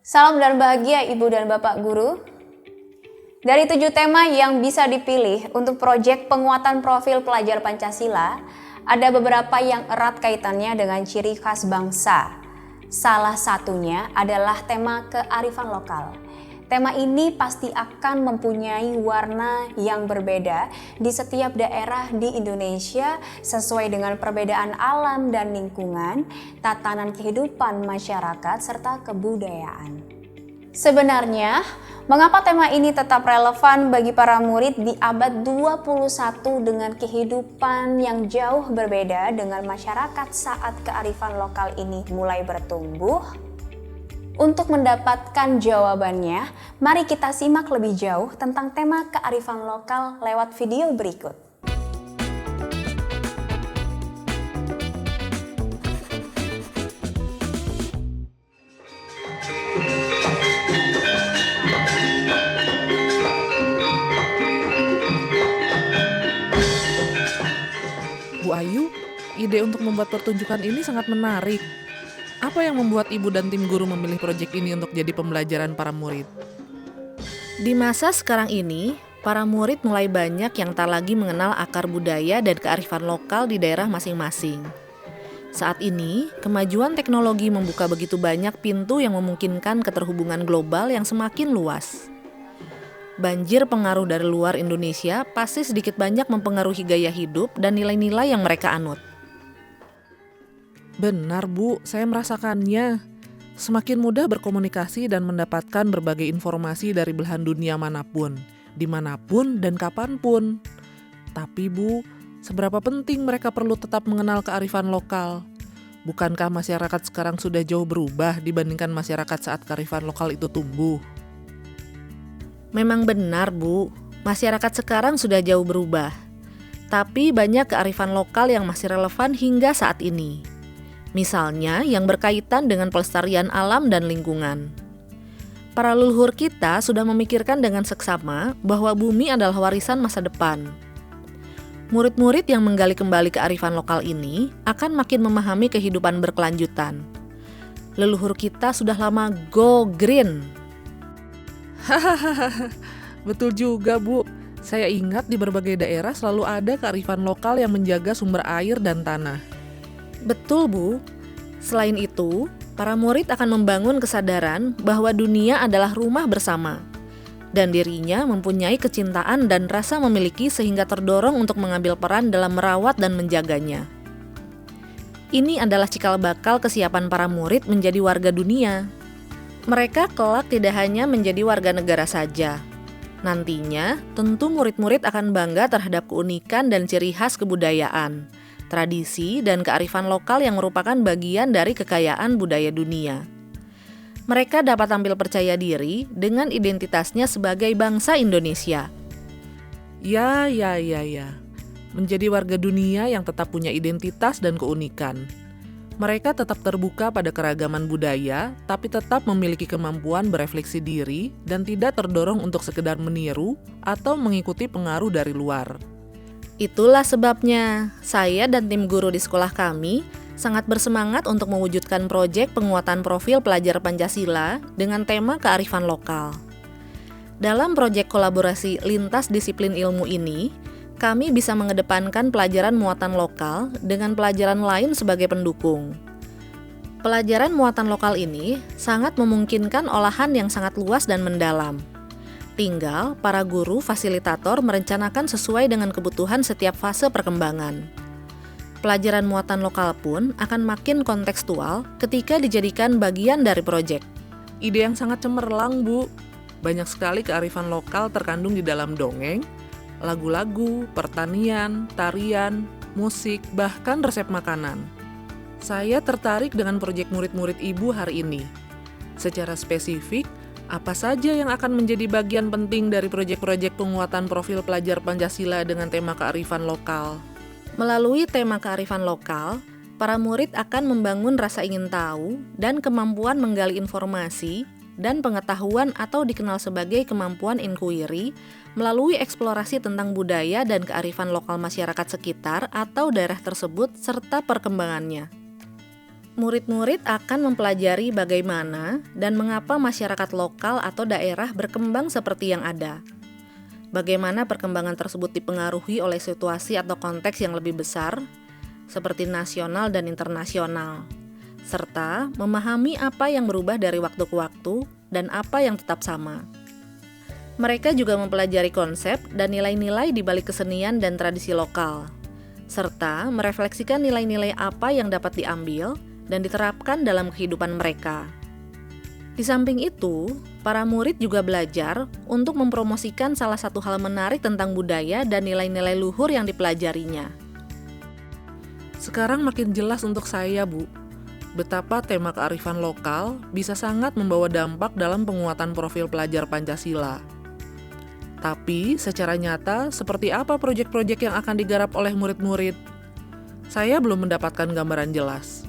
Salam dan bahagia Ibu dan Bapak Guru. Dari 7 tema yang bisa dipilih untuk proyek penguatan profil pelajar Pancasila, ada beberapa yang erat kaitannya dengan ciri khas bangsa. Salah satunya adalah tema kearifan lokal. Tema ini pasti akan mempunyai warna yang berbeda di setiap daerah di Indonesia sesuai dengan perbedaan alam dan lingkungan, tatanan kehidupan masyarakat, serta kebudayaan. Sebenarnya, mengapa tema ini tetap relevan bagi para murid di abad 21 dengan kehidupan yang jauh berbeda dengan masyarakat saat kearifan lokal ini mulai bertumbuh? Untuk mendapatkan jawabannya, mari kita simak lebih jauh tentang tema kearifan lokal lewat video berikut. Bu Ayu, ide untuk membuat pertunjukan ini sangat menarik. Apa yang membuat Ibu dan tim guru memilih proyek ini untuk jadi pembelajaran para murid? Di masa sekarang ini, para murid mulai banyak yang tak lagi mengenal akar budaya dan kearifan lokal di daerah masing-masing. Saat ini, kemajuan teknologi membuka begitu banyak pintu yang memungkinkan keterhubungan global yang semakin luas. Banjir pengaruh dari luar Indonesia pasti sedikit banyak mempengaruhi gaya hidup dan nilai-nilai yang mereka anut. Benar Bu, saya merasakannya. Semakin mudah berkomunikasi dan mendapatkan berbagai informasi dari belahan dunia manapun, dimanapun dan kapanpun. Tapi Bu, seberapa penting mereka perlu tetap mengenal kearifan lokal? Bukankah masyarakat sekarang sudah jauh berubah dibandingkan masyarakat saat kearifan lokal itu tumbuh? Memang benar, Bu. Masyarakat sekarang sudah jauh berubah. Tapi banyak kearifan lokal yang masih relevan hingga saat ini. Misalnya yang berkaitan dengan pelestarian alam dan lingkungan. Para leluhur kita sudah memikirkan dengan seksama bahwa bumi adalah warisan masa depan. Murid-murid yang menggali kembali kearifan lokal ini akan makin memahami kehidupan berkelanjutan. Leluhur kita sudah lama go green. Betul juga Bu, saya ingat di berbagai daerah selalu ada kearifan lokal yang menjaga sumber air dan tanah. Betul, Bu. Selain itu, para murid akan membangun kesadaran bahwa dunia adalah rumah bersama, dan dirinya mempunyai kecintaan dan rasa memiliki sehingga terdorong untuk mengambil peran dalam merawat dan menjaganya. Ini adalah cikal bakal kesiapan para murid menjadi warga dunia. Mereka kelak tidak hanya menjadi warga negara saja. Nantinya, tentu murid-murid akan bangga terhadap keunikan dan ciri khas kebudayaan, tradisi, dan kearifan lokal yang merupakan bagian dari kekayaan budaya dunia. Mereka dapat tampil percaya diri dengan identitasnya sebagai bangsa Indonesia. Ya. Menjadi warga dunia yang tetap punya identitas dan keunikan. Mereka tetap terbuka pada keragaman budaya, tapi tetap memiliki kemampuan berefleksi diri dan tidak terdorong untuk sekedar meniru atau mengikuti pengaruh dari luar. Itulah sebabnya saya dan tim guru di sekolah kami sangat bersemangat untuk mewujudkan proyek penguatan profil pelajar Pancasila dengan tema kearifan lokal. Dalam proyek kolaborasi lintas disiplin ilmu ini, kami bisa mengedepankan pelajaran muatan lokal dengan pelajaran lain sebagai pendukung. Pelajaran muatan lokal ini sangat memungkinkan olahan yang sangat luas dan mendalam. Tinggal para guru fasilitator merencanakan sesuai dengan kebutuhan setiap fase perkembangan. Pelajaran muatan lokal pun akan makin kontekstual ketika dijadikan bagian dari proyek. Ide yang sangat cemerlang, Bu. Banyak sekali kearifan lokal terkandung di dalam dongeng, lagu-lagu, pertanian, tarian, musik, bahkan resep makanan. Saya tertarik dengan proyek murid-murid Ibu hari ini. Secara spesifik, apa saja yang akan menjadi bagian penting dari proyek-proyek penguatan profil pelajar Pancasila dengan tema kearifan lokal? Melalui tema kearifan lokal, para murid akan membangun rasa ingin tahu dan kemampuan menggali informasi dan pengetahuan atau dikenal sebagai kemampuan inquiry melalui eksplorasi tentang budaya dan kearifan lokal masyarakat sekitar atau daerah tersebut serta perkembangannya. Murid-murid akan mempelajari bagaimana dan mengapa masyarakat lokal atau daerah berkembang seperti yang ada. Bagaimana perkembangan tersebut dipengaruhi oleh situasi atau konteks yang lebih besar, seperti nasional dan internasional, serta memahami apa yang berubah dari waktu ke waktu dan apa yang tetap sama. Mereka juga mempelajari konsep dan nilai-nilai di balik kesenian dan tradisi lokal, serta merefleksikan nilai-nilai apa yang dapat diambil dan diterapkan dalam kehidupan mereka. Di samping itu, para murid juga belajar untuk mempromosikan salah satu hal menarik tentang budaya dan nilai-nilai luhur yang dipelajarinya. Sekarang makin jelas untuk saya, Bu, betapa tema kearifan lokal bisa sangat membawa dampak dalam penguatan profil pelajar Pancasila. Tapi, secara nyata, seperti apa proyek-proyek yang akan digarap oleh murid-murid? Saya belum mendapatkan gambaran jelas.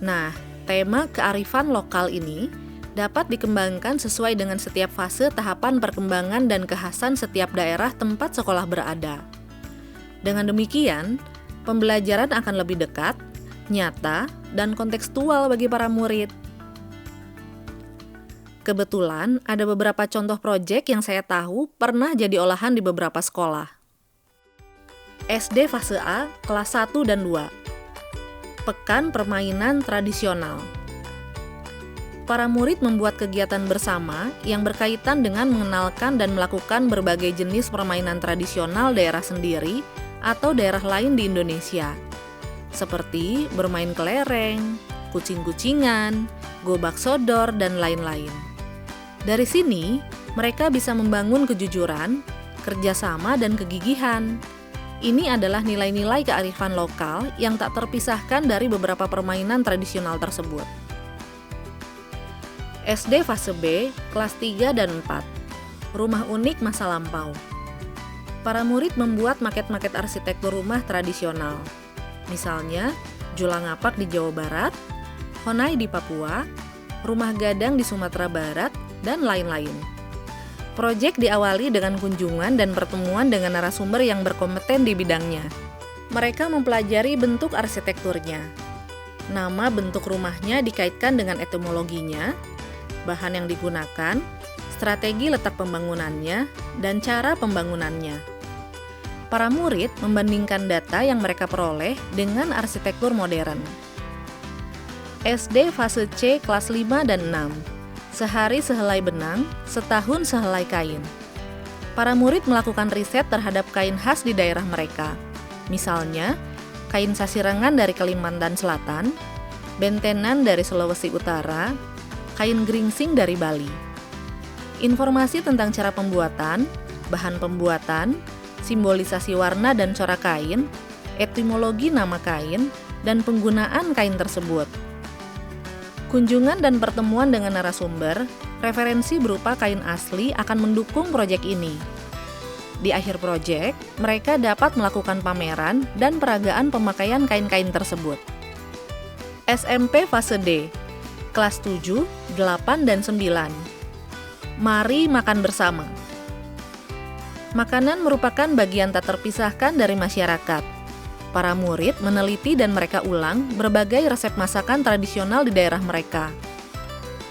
Nah, tema kearifan lokal ini dapat dikembangkan sesuai dengan setiap fase tahapan perkembangan dan kekhasan setiap daerah tempat sekolah berada. Dengan demikian, pembelajaran akan lebih dekat, nyata, dan kontekstual bagi para murid. Kebetulan, ada beberapa contoh proyek yang saya tahu pernah jadi olahan di beberapa sekolah. SD fase A, kelas 1 dan 2. Pekan Permainan Tradisional. Para murid membuat kegiatan bersama yang berkaitan dengan mengenalkan dan melakukan berbagai jenis permainan tradisional daerah sendiri atau daerah lain di Indonesia, seperti bermain kelereng, kucing-kucingan, gobak sodor, dan lain-lain. Dari sini, mereka bisa membangun kejujuran, kerjasama, dan kegigihan. Ini adalah nilai-nilai kearifan lokal yang tak terpisahkan dari beberapa permainan tradisional tersebut. SD fase B, kelas 3 dan 4. Rumah unik masa lampau. Para murid membuat maket-maket arsitektur rumah tradisional. Misalnya, Julangapak di Jawa Barat, Honai di Papua, Rumah Gadang di Sumatera Barat, dan lain-lain. Proyek diawali dengan kunjungan dan pertemuan dengan narasumber yang berkompeten di bidangnya. Mereka mempelajari bentuk arsitekturnya. Nama bentuk rumahnya dikaitkan dengan etimologinya, bahan yang digunakan, strategi letak pembangunannya, dan cara pembangunannya. Para murid membandingkan data yang mereka peroleh dengan arsitektur modern. SD fase C kelas 5 dan 6. Sehari sehelai benang, setahun sehelai kain. Para murid melakukan riset terhadap kain khas di daerah mereka. Misalnya, kain sasirangan dari Kalimantan Selatan, bentenan dari Sulawesi Utara, kain geringsing dari Bali. Informasi tentang cara pembuatan, bahan pembuatan, simbolisasi warna dan corak kain, etimologi nama kain, dan penggunaan kain tersebut. Kunjungan dan pertemuan dengan narasumber, referensi berupa kain asli akan mendukung proyek ini. Di akhir proyek, mereka dapat melakukan pameran dan peragaan pemakaian kain-kain tersebut. SMP fase D, kelas 7, 8, dan 9. Mari makan bersama. Makanan merupakan bagian tak terpisahkan dari masyarakat. Para murid meneliti dan mereka ulang berbagai resep masakan tradisional di daerah mereka.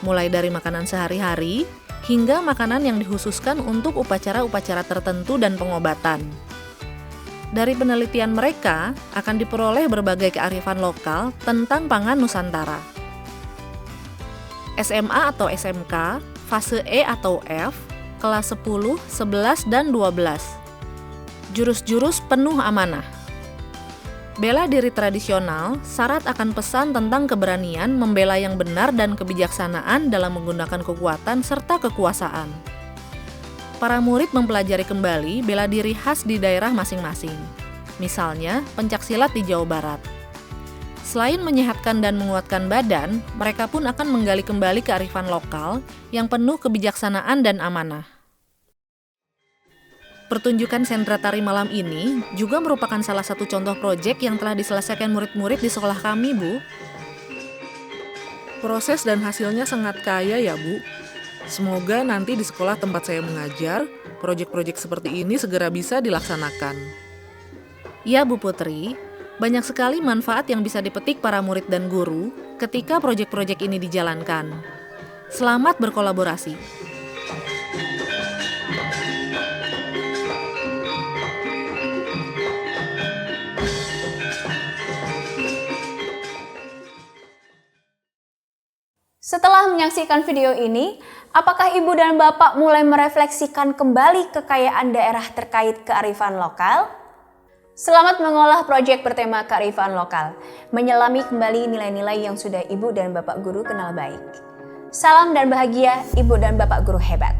Mulai dari makanan sehari-hari, hingga makanan yang dikhususkan untuk upacara-upacara tertentu dan pengobatan. Dari penelitian mereka, akan diperoleh berbagai kearifan lokal tentang pangan Nusantara. SMA atau SMK, fase E atau F, kelas 10, 11, dan 12. Jurus-jurus penuh amanah. Bela diri tradisional syarat akan pesan tentang keberanian membela yang benar dan kebijaksanaan dalam menggunakan kekuatan serta kekuasaan. Para murid mempelajari kembali bela diri khas di daerah masing-masing. Misalnya, pencaksilat di Jawa Barat. Selain menyehatkan dan menguatkan badan, mereka pun akan menggali kembali kearifan lokal yang penuh kebijaksanaan dan amanah. Pertunjukan sentra tari malam ini juga merupakan salah satu contoh proyek yang telah diselesaikan murid-murid di sekolah kami, Bu. Proses dan hasilnya sangat kaya ya, Bu. Semoga nanti di sekolah tempat saya mengajar, proyek-proyek seperti ini segera bisa dilaksanakan. Ya, Bu Putri, Banyak sekali manfaat yang bisa dipetik para murid dan guru ketika proyek-proyek ini dijalankan. Selamat berkolaborasi. Setelah menyaksikan video ini, apakah Ibu dan Bapak mulai merefleksikan kembali kekayaan daerah terkait kearifan lokal? Selamat mengolah proyek bertema kearifan lokal, menyelami kembali nilai-nilai yang sudah Ibu dan Bapak Guru kenal baik. Salam dan bahagia Ibu dan Bapak Guru hebat.